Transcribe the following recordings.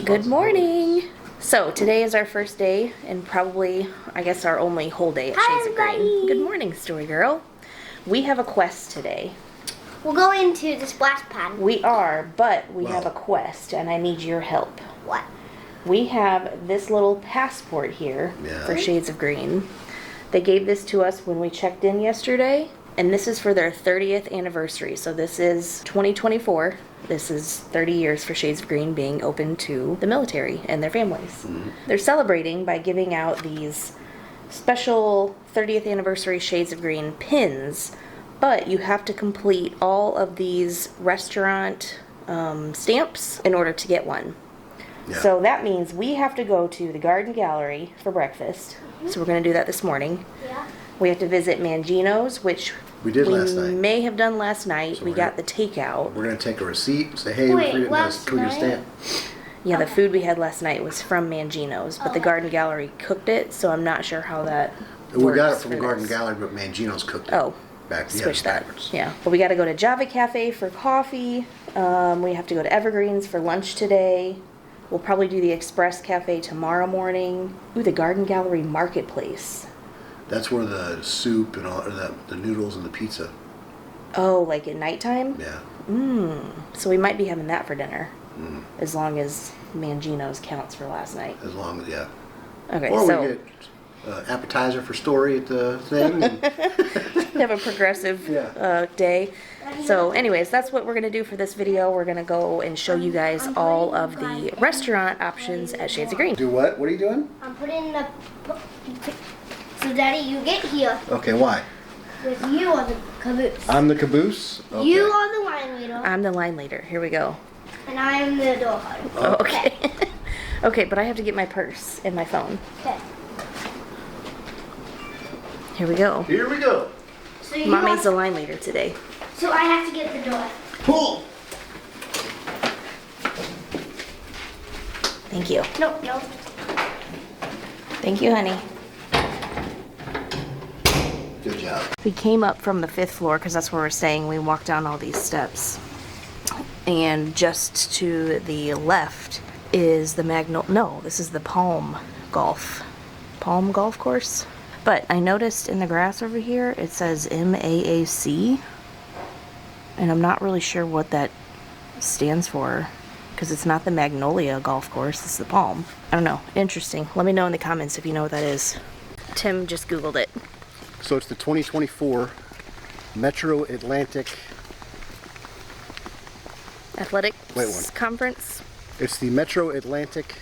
Good morning. So today is our first day and probably, I guess, our only whole day at Shades of Green. Good morning, Story Girl. We have a quest today. We're going to the splash pad. We are, but we have a quest and I need your help. What? We have this little passport here for Shades of Green. They gave this to us when we checked in yesterday, and this is for their 30th anniversary. So this is 2024. This is 30 years for Shades of Green being open to the military and their families. They're celebrating by giving out these special 30th anniversary Shades of Green pins, but you have to complete all of these restaurant stamps in order to get one. Yeah. So that means we have to go to the Garden Gallery for breakfast. So we're going to do that this morning. Yeah. We have to visit Mangino's, which we did last night. May have done last night. So we got the takeout. We're going to take a receipt, say, hey, we forget to put your stamp. Yeah, the food we had last night was from Mangino's, but the Garden Gallery cooked it, so I'm not sure how that works. We got it from the Garden Gallery, but Mangino's cooked it. Oh, switch that. Yeah, but we got to go to Java Cafe for coffee. We have to go to Evergreens for lunch today. We'll probably do the Express Cafe tomorrow morning. Ooh, the Garden Gallery Marketplace. That's where the soup and all, or the noodles and the pizza. Oh, like at nighttime? Yeah. So we might be having that for dinner. As long as Mangino's counts for last night. As long as, yeah. Okay, or so... we get appetizer for Story at the thing. And have a progressive day. So anyways, that's what we're going to do for this video. We're going to go and show you guys all of the restaurant options at Shades of Green. Do what? What are you doing? I'm putting the... So Daddy, you get here. Okay, why? Because you are the caboose. I'm the caboose? Okay. You are the line leader. I'm the line leader. Here we go. And I am the door holder. Oh, okay. Okay, but I have to get my purse and my phone. Okay. Here we go. Here we go. So Mommy's the line leader today. So I have to get the door. Pull. Thank you. No. Thank you, honey. Good job. We came up from the 5th floor because that's where we're staying. We walked down all these steps. And just to the left is the this is the Palm Golf Course. But I noticed in the grass over here, it says MAAC. And I'm not really sure what that stands for, because it's not the Magnolia Golf Course, it's the Palm. I don't know. Interesting. Let me know in the comments if you know what that is. Tim just Googled it. So it's the 2024 Metro Atlantic Athletics Conference. It's the Metro Atlantic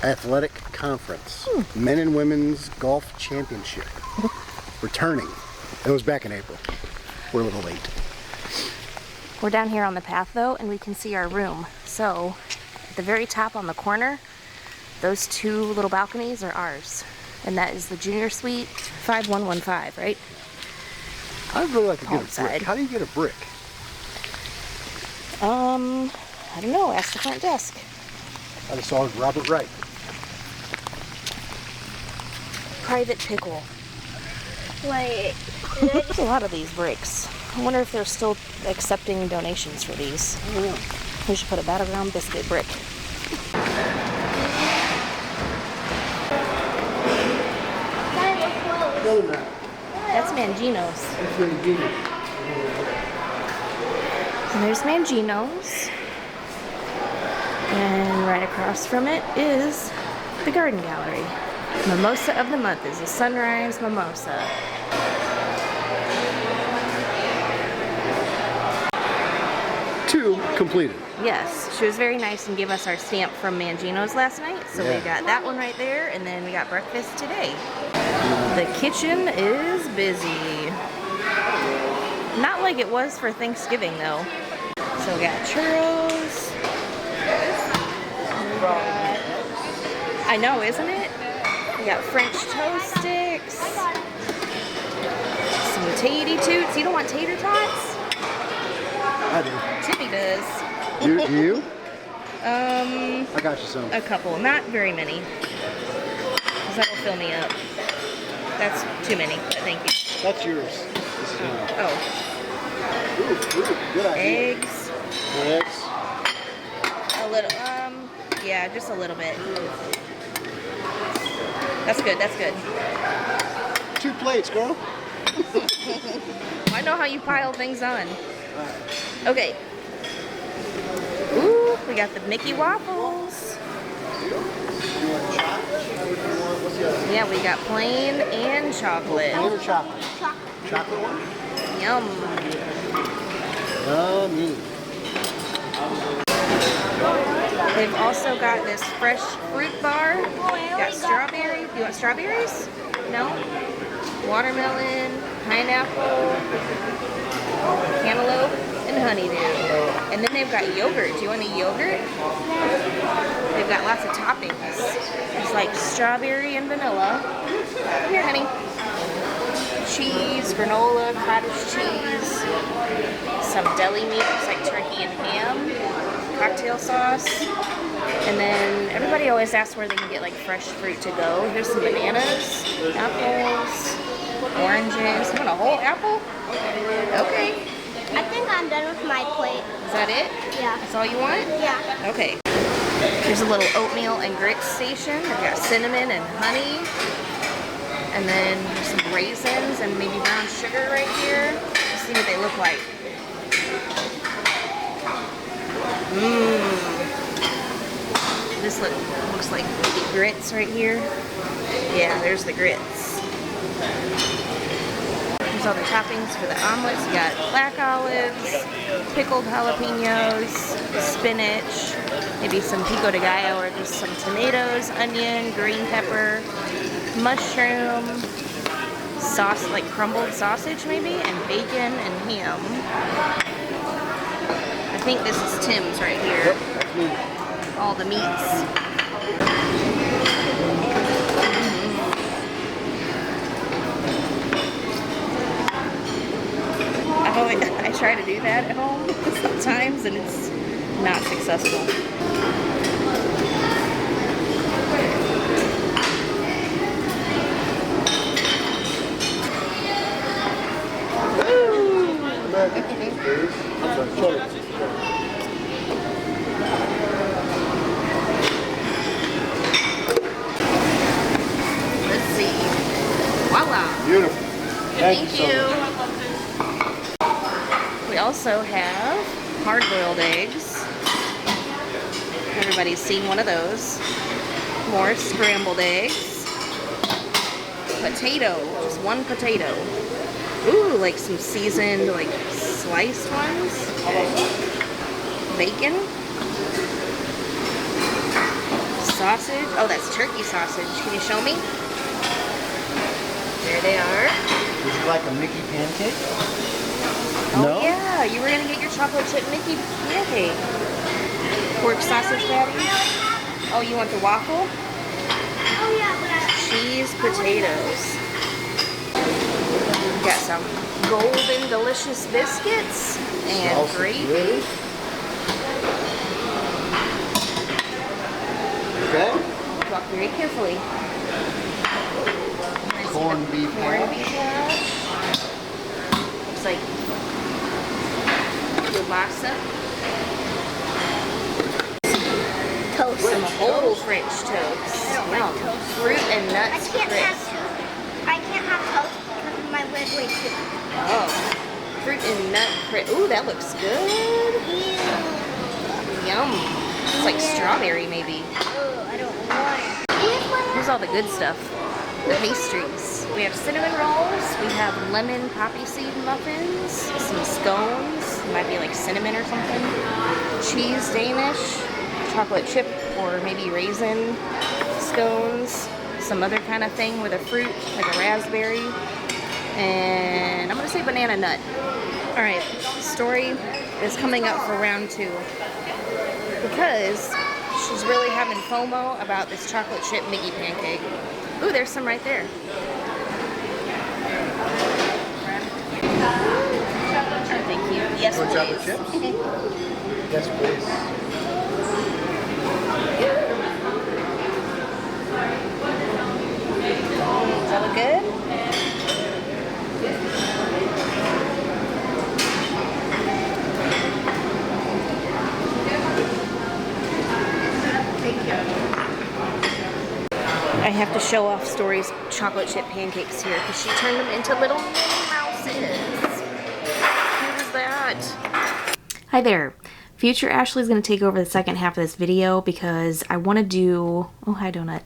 Athletic Conference. Men and Women's Golf Championship. Returning. It was back in April. We're a little late. We're down here on the path though, and we can see our room. So at the very top on the corner, those 2 little balconies are ours. And that is the Junior Suite 5115, right? I'd really like to get a brick. Side. How do you get a brick? I don't know. Ask the front desk. I just saw Robert Wright. Private pickle. Wait. There's a lot of these bricks. I wonder if they're still accepting donations for these. I don't know. We should put a battleground biscuit brick. That's Mangino's. And there's Mangino's. And right across from it is the Garden Gallery. Mimosa of the month is a sunrise mimosa. Two completed. Yes, she was very nice and gave us our stamp from Mangino's last night. So we got that one right there, and then we got breakfast today. The kitchen is busy. Not like it was for Thanksgiving though. So we got churros. I know, isn't it? We got French toast sticks. Some tatey toots. You don't want tater tots? I do. Timmy does. Do you? I got you some. A couple, not very many. Because that'll fill me up. That's too many, but thank you. That's yours. This is mine. Oh. Ooh, good idea. Eggs. Eggs. A little, Yeah, just a little bit. That's good, that's good. 2 plates, girl. I know how you pile things on. Okay. Ooh, we got the Mickey waffles. You want chocolate or do you want, what's the other? Yeah, we got plain and chocolate. Plain or chocolate? Chocolate one? Yum. Yummy. They've also got this fresh fruit bar. Got strawberry. You want strawberries? No? Watermelon, pineapple, cantaloupe, and honeydew. And then they've got yogurt. Do you want a yogurt? They've got lots of toppings. It's like strawberry and vanilla. Come here, honey. Cheese, granola, cottage cheese, some deli meat, looks like turkey and ham, cocktail sauce, and then everybody always asks where they can get like fresh fruit to go. Here's some bananas, apples, oranges. You want a whole apple? Okay. I think I'm done with my plate. Is that it? Yeah. That's all you want? Yeah. Okay. Here's a little oatmeal and grits station. They've got cinnamon and honey. And then there's some raisins and maybe brown sugar right here. Let's see what they look like. This looks like maybe grits right here. Yeah, there's the grits. There's all the toppings for the omelets. You got black olives, pickled jalapenos, spinach, maybe some pico de gallo or just some tomatoes, onion, green pepper, mushroom, sauce, like crumbled sausage maybe, and bacon and ham. I think this is Tim's right here. Yep, that's me. All the meats. I try to do that at home sometimes and it's not successful. American cheese, please. I'm sorry, cheddar cheese. Let's see. Voila. Beautiful. Thank so you. much. We also have hard-boiled eggs. Everybody's seen one of those. More scrambled eggs. Potato, just one potato. Ooh, like some seasoned, like sliced ones. Bacon. Sausage. Oh, that's turkey sausage. Can you show me? There they are. Would you like a Mickey pancake? Oh No? yeah, you were gonna get your chocolate chip Mickey pancake. Pork sausage patty. Oh, you want the waffle? Oh yeah, but Cheese potatoes. Got some golden delicious biscuits and Sausage gravy. ready. Okay. Walk very carefully. Corned beef Corned hash. beef hash. Looks like kielbasa. toast. Some whole French toast. I don't like Yum. toast. Fruit and nuts crisp. I can't have toast because of my red weight too. Oh, fruit and nut crisp. Ooh, that looks good. Yum. It's like strawberry maybe. Oh, I don't want it. Here's all the good stuff. The pastries. We have cinnamon rolls. We have lemon poppy seed muffins. Some scones. Might be like cinnamon or something. Cheese Danish. Chocolate chip or maybe raisin scones. Some other kind of thing with a fruit, like a raspberry. And I'm gonna say banana nut. All right, Story is coming up for round 2 because she's really having FOMO about this chocolate chip Mickey pancake. Ooh, there's some right there. Thank you. Yes, Want chocolate please. chips? Yes, please. Does that look good? I have to show off Story's chocolate chip pancakes here because she turned them into little Minnie Mouses. How cute is that? Hi there. Future Ashley's going to take over the second half of this video because I want to do... Oh, hi, Donut.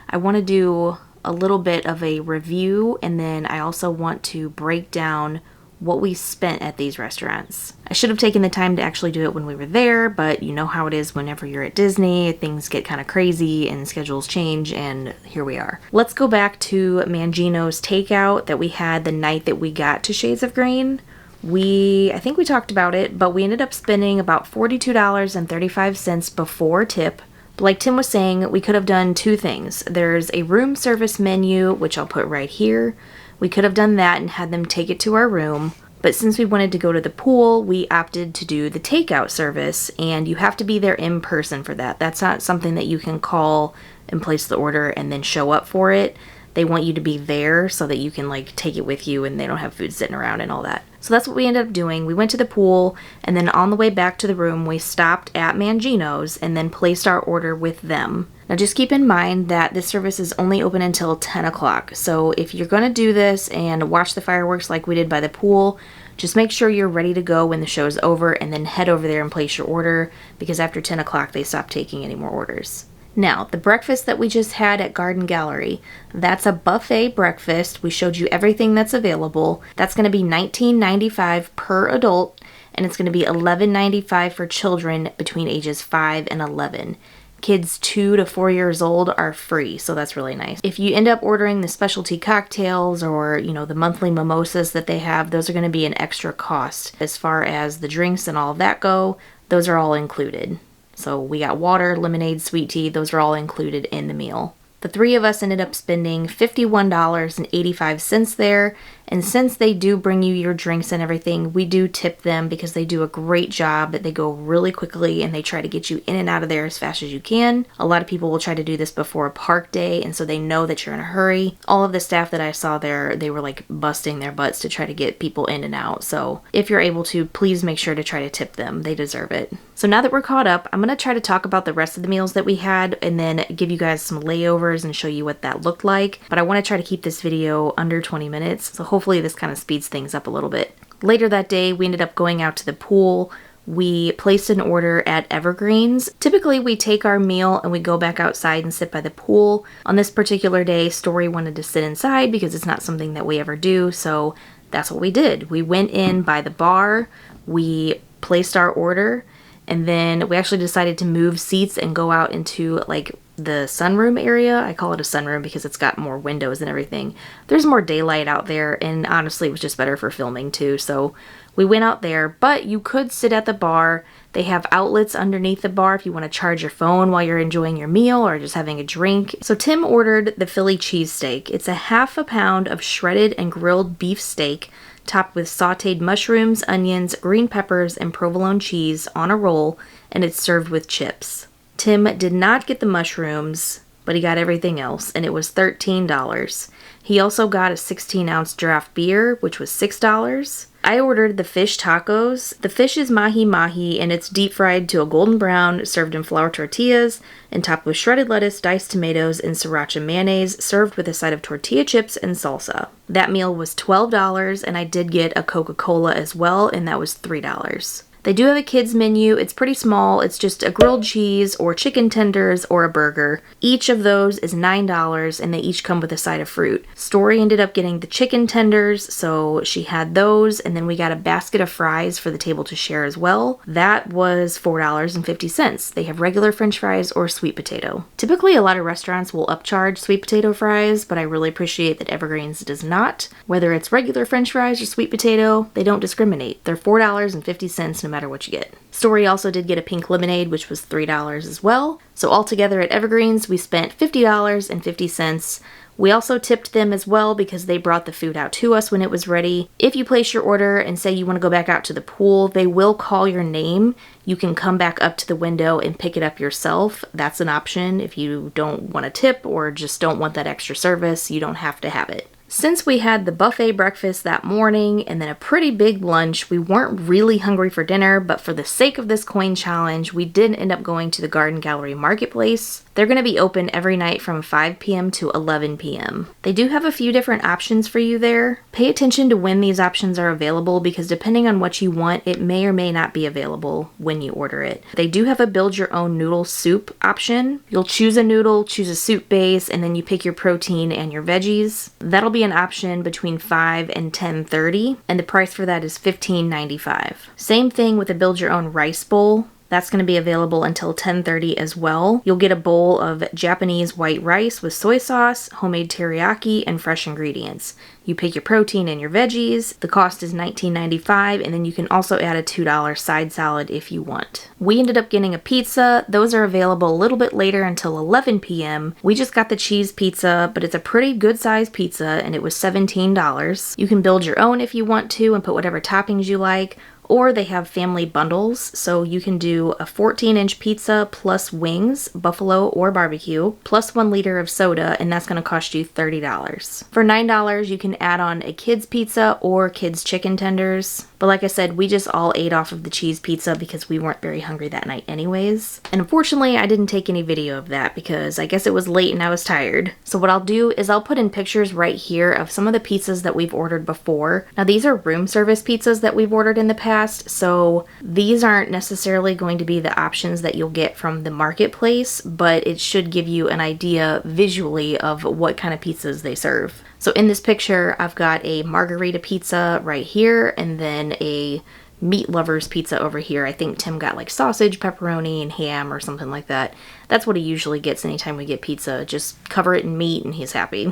I want to do a little bit of a review, and then I also want to break down what we spent at these restaurants. I should have taken the time to actually do it when we were there, but you know how it is whenever you're at Disney, things get kind of crazy and schedules change, and here we are. Let's go back to Mangino's takeout that we had the night that we got to Shades of Green. I think we talked about it, but we ended up spending about $42.35 before tip. But like Tim was saying, we could have done two things. There's a room service menu, which I'll put right here. We could have done that and had them take it to our room, but since we wanted to go to the pool, we opted to do the takeout service, and you have to be there in person for that. That's not something that you can call and place the order and then show up for it. They want you to be there so that you can like take it with you and they don't have food sitting around and all that. So that's what we ended up doing. We went to the pool, and then on the way back to the room, we stopped at Mangino's and then placed our order with them. Now just keep in mind that this service is only open until 10 o'clock. So if you're going to do this and watch the fireworks like we did by the pool, just make sure you're ready to go when the show's over and then head over there and place your order, because after 10 o'clock they stop taking any more orders. Now, the breakfast that we just had at Garden Gallery, that's a buffet breakfast. We showed you everything that's available. That's going to be $19.95 per adult, and it's going to be $11.95 for children between ages 5 and 11. Kids 2 to 4 years old are free, so that's really nice. If you end up ordering the specialty cocktails or, you know, the monthly mimosas that they have, those are going to be an extra cost. As far as the drinks and all of that go, those are all included. So we got water, lemonade, sweet tea, those are all included in the meal. The three of us ended up spending $51.85 there, and since they do bring you your drinks and everything, we do tip them because they do a great job. They go really quickly and they try to get you in and out of there as fast as you can. A lot of people will try to do this before a park day, and so they know that you're in a hurry. All of the staff that I saw there, they were like busting their butts to try to get people in and out. So if you're able to, please make sure to try to tip them. They deserve it. So now that we're caught up, I'm going to try to talk about the rest of the meals that we had and then give you guys some layovers and show you what that looked like. But I want to try to keep this video under 20 minutes, so hopefully this kind of speeds things up a little bit. Later that day, we ended up going out to the pool. We placed an order at Evergreen's. Typically, we take our meal and we go back outside and sit by the pool. On this particular day, Story wanted to sit inside because it's not something that we ever do, so that's what we did. We went in by the bar, we placed our order, and then we actually decided to move seats and go out into like the sunroom area. I call it a sunroom because it's got more windows and everything. There's more daylight out there, and honestly it was just better for filming too, so we went out there. But you could sit at the bar. They have outlets underneath the bar if you want to charge your phone while you're enjoying your meal or just having a drink. So Tim ordered the Philly cheesesteak. It's a half a pound of shredded and grilled beef steak topped with sauteed mushrooms, onions, green peppers, and provolone cheese on a roll, and it's served with chips. Tim did not get the mushrooms, but he got everything else, and it was $13. He also got a 16-ounce draft beer, which was $6. I ordered the fish tacos. The fish is mahi-mahi, and it's deep fried to a golden brown, served in flour tortillas, and topped with shredded lettuce, diced tomatoes, and sriracha mayonnaise, served with a side of tortilla chips and salsa. That meal was $12, and I did get a Coca-Cola as well, and that was $3. They do have a kids menu. It's pretty small. It's just a grilled cheese or chicken tenders or a burger. Each of those is $9, and they each come with a side of fruit. Story ended up getting the chicken tenders, so she had those, and then we got a basket of fries for the table to share as well. That was $4.50. They have regular french fries or sweet potato. Typically, a lot of restaurants will upcharge sweet potato fries, but I really appreciate that Evergreen's does not. Whether it's regular french fries or sweet potato, they don't discriminate. They're $4.50 no matter what you get. Story also did get a pink lemonade, which was $3 as well. So altogether at Evergreen's, we spent $50.50. We also tipped them as well because they brought the food out to us when it was ready. If you place your order and say you want to go back out to the pool, they will call your name. You can come back up to the window and pick it up yourself. That's an option. If you don't want to tip or just don't want that extra service, you don't have to have it. Since we had the buffet breakfast that morning and then a pretty big lunch, we weren't really hungry for dinner, but for the sake of this coin challenge, we did end up going to the Garden Gallery Marketplace. They're going to be open every night from 5 p.m. to 11 p.m. They do have a few different options for you there. Pay attention to when these options are available because depending on what you want, it may or may not be available when you order it. They do have a build your own noodle soup option. You'll choose a noodle, choose a soup base, and then you pick your protein and your veggies. That'll be an option between 5 and 10:30, and the price for that is $15.95. Same thing with a build your own rice bowl. That's going to be available until 10:30 as well. You'll get a bowl of Japanese white rice with soy sauce, homemade teriyaki, and fresh ingredients. You pick your protein and your veggies. The cost is $19.95, and then you can also add a $2 side salad if you want. We ended up getting a pizza. Those are available a little bit later until 11 p.m. We just got the cheese pizza, but it's a pretty good sized pizza, and it was $17. You can build your own if you want to and put whatever toppings you like. Or they have family bundles, so you can do a 14-inch pizza plus wings, buffalo or barbecue, plus 1 liter of soda, and that's going to cost you $30. For $9, you can add on a kid's pizza or kids chicken tenders. But like I said, we just all ate off of the cheese pizza because we weren't very hungry that night anyways. And unfortunately, I didn't take any video of that because I guess it was late and I was tired. So what I'll do is I'll put in pictures right here of some of the pizzas that we've ordered before. Now these are room service pizzas that we've ordered in the past, so these aren't necessarily going to be the options that you'll get from the marketplace, but it should give you an idea visually of what kind of pizzas they serve. So in this picture, I've got a margarita pizza right here, and then a meat lovers pizza over here. I think Tim got like sausage, pepperoni, and ham or something like that. That's what he usually gets anytime we get pizza. Just cover it in meat and he's happy.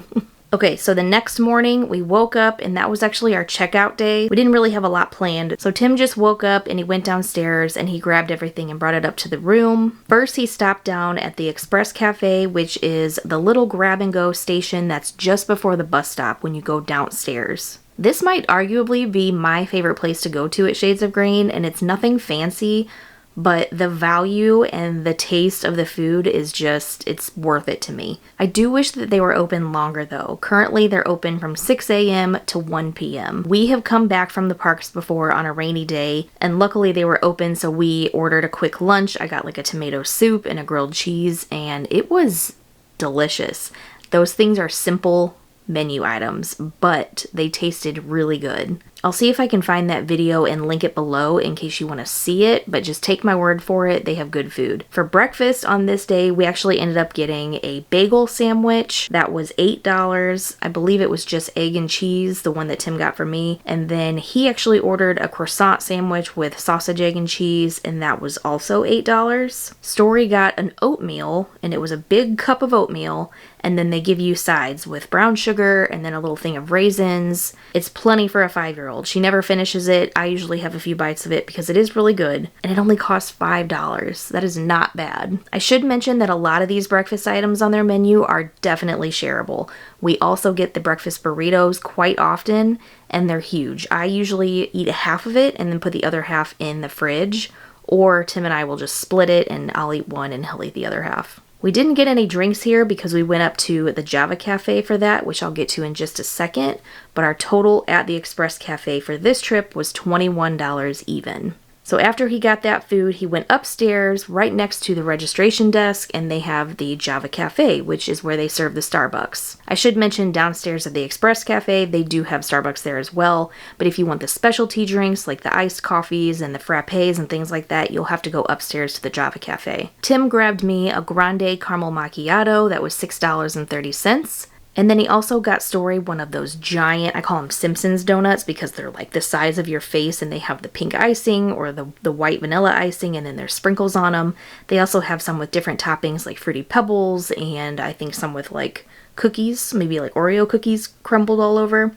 Okay, so the next morning we woke up and that was actually our checkout day. We didn't really have a lot planned. So Tim just woke up and he went downstairs and he grabbed everything and brought it up to the room. First, he stopped down at the Express Cafe, which is the little grab and go station that's just before the bus stop when you go downstairs. This might arguably be my favorite place to go to at Shades of Green, and it's nothing fancy, but the value and the taste of the food is just, it's worth it to me. I do wish that they were open longer though. Currently they're open from 6 a.m. to 1 p.m. We have come back from the parks before on a rainy day, and luckily they were open, so we ordered a quick lunch. I got like a tomato soup and a grilled cheese, and it was delicious. Those things are simple menu items, but they tasted really good. I'll see if I can find that video and link it below in case you want to see it, but just take my word for it, they have good food. For breakfast on this day, we actually ended up getting a bagel sandwich. That was $8. I believe it was just egg and cheese, the one that Tim got for me. And then he actually ordered a croissant sandwich with sausage, egg, and cheese, and that was also $8. Story got an oatmeal, and it was a big cup of oatmeal, and then they give you sides with brown sugar and then a little thing of raisins. It's plenty for a 5-year-old. She never finishes it. I usually have a few bites of it because it is really good, and it only costs $5. That is not bad. I should mention that a lot of these breakfast items on their menu are definitely shareable. We also get the breakfast burritos quite often, and they're huge. I usually eat half of it and then put the other half in the fridge, or Tim and I will just split it and I'll eat one and he'll eat the other half. We didn't get any drinks here because we went up to the Java Cafe for that, which I'll get to in just a second, but our total at the Express Cafe for this trip was $21 even. So after he got that food, he went upstairs right next to the registration desk, and they have the Java Cafe, which is where they serve the Starbucks. I should mention downstairs at the Express Cafe, they do have Starbucks there as well, but if you want the specialty drinks like the iced coffees and the frappes and things like that, you'll have to go upstairs to the Java Cafe. Tim grabbed me a grande caramel macchiato that was $6.30. And then he also got Story one of those giant, I call them Simpsons donuts because they're like the size of your face, and they have the pink icing or the white vanilla icing, and then there's sprinkles on them. They also have some with different toppings like Fruity Pebbles, and I think some with like cookies, maybe like Oreo cookies crumbled all over.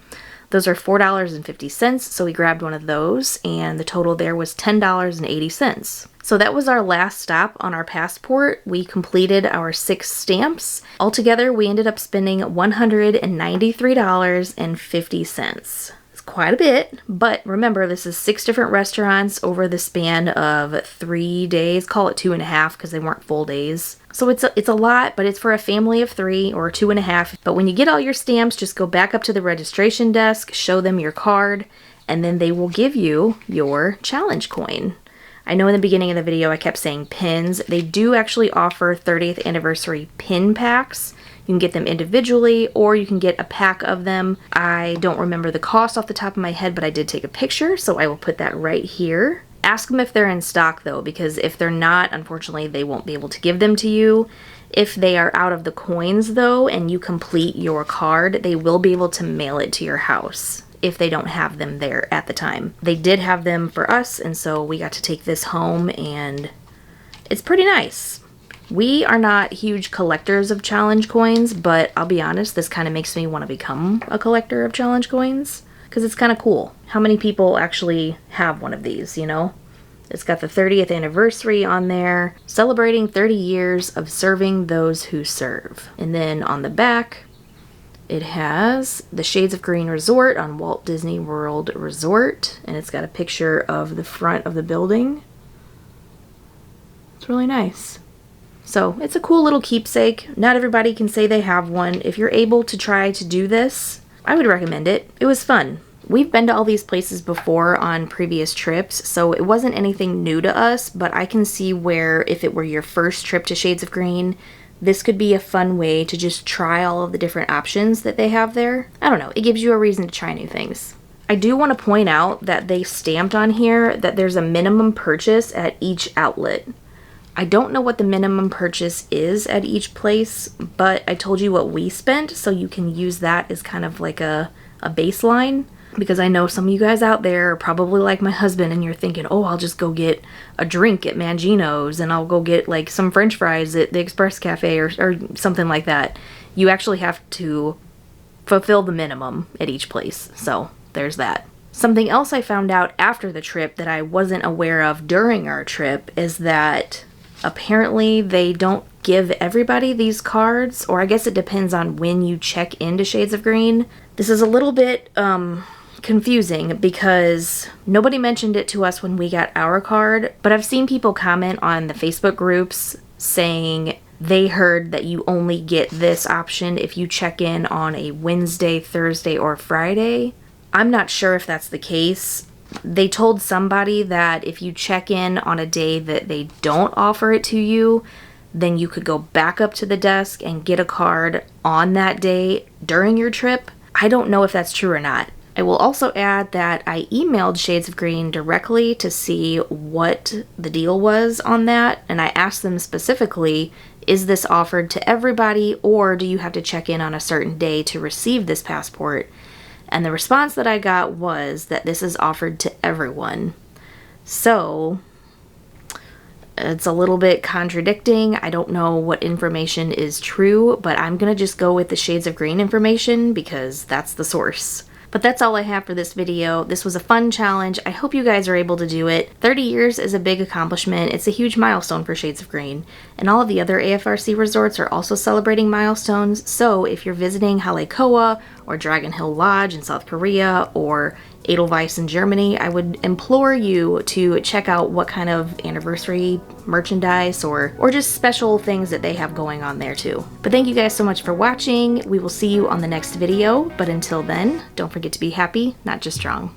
Those are $4.50, so we grabbed one of those, and the total there was $10.80. So that was our last stop on our passport. We completed our 6 stamps. Altogether, we ended up spending $193.50. It's quite a bit, but remember, this is 6 different restaurants over the span of 3 days. Call it 2.5 because they weren't full days. So it's a lot, but it's for a family of 3 or 2.5. But when you get all your stamps, just go back up to the registration desk, show them your card, and then they will give you your challenge coin. I know in the beginning of the video I kept saying pins. They do actually offer 30th anniversary pin packs. You can get them individually or you can get a pack of them. I don't remember the cost off the top of my head, but I did take a picture, so I will put that right here. Ask them if they're in stock though, because if they're not, unfortunately, they won't be able to give them to you. If they are out of the coins though, and you complete your card, they will be able to mail it to your house if they don't have them there at the time. They did have them for us, and so we got to take this home, and it's pretty nice. We are not huge collectors of challenge coins, but I'll be honest, this kind of makes me want to become a collector of challenge coins because it's kind of cool. How many people actually have one of these, you know? It's got the 30th anniversary on there, celebrating 30 years of serving those who serve. And then on the back, it has the Shades of Green Resort on Walt Disney World Resort, and it's got a picture of the front of the building. It's really nice. So it's a cool little keepsake. Not everybody can say they have one. If you're able to try to do this, I would recommend it. It was fun. We've been to all these places before on previous trips, so it wasn't anything new to us, but I can see where if it were your first trip to Shades of Green, this could be a fun way to just try all of the different options that they have there. I don't know, it gives you a reason to try new things. I do want to point out that they stamped on here that there's a minimum purchase at each outlet. I don't know what the minimum purchase is at each place, but I told you what we spent, so you can use that as kind of like a baseline. Because I know some of you guys out there are probably like my husband and you're thinking, oh, I'll just go get a drink at Mangino's and I'll go get like some French fries at the Express Cafe or something like that. You actually have to fulfill the minimum at each place. So there's that. Something else I found out after the trip that I wasn't aware of during our trip is that apparently they don't give everybody these cards, or I guess it depends on when you check into Shades of Green. This is a little bit confusing because nobody mentioned it to us when we got our card, but I've seen people comment on the Facebook groups saying they heard that you only get this option if you check in on a Wednesday, Thursday, or Friday. I'm not sure if that's the case. They told somebody that if you check in on a day that they don't offer it to you, then you could go back up to the desk and get a card on that day during your trip. I don't know if that's true or not. I will also add that I emailed Shades of Green directly to see what the deal was on that, and I asked them specifically, is this offered to everybody or do you have to check in on a certain day to receive this passport? And the response that I got was that this is offered to everyone. So it's a little bit contradicting. I don't know what information is true, but I'm gonna just go with the Shades of Green information because that's the source. But that's all I have for this video. This was a fun challenge. I hope you guys are able to do it. 30 years is a big accomplishment. It's a huge milestone for Shades of Green. And all of the other AFRC resorts are also celebrating milestones. So if you're visiting Halekoa or Dragon Hill Lodge in South Korea or Edelweiss in Germany, I would implore you to check out what kind of anniversary merchandise or just special things that they have going on there too. But thank you guys so much for watching. We will see you on the next video, but until then, don't forget to be happy, not just strong.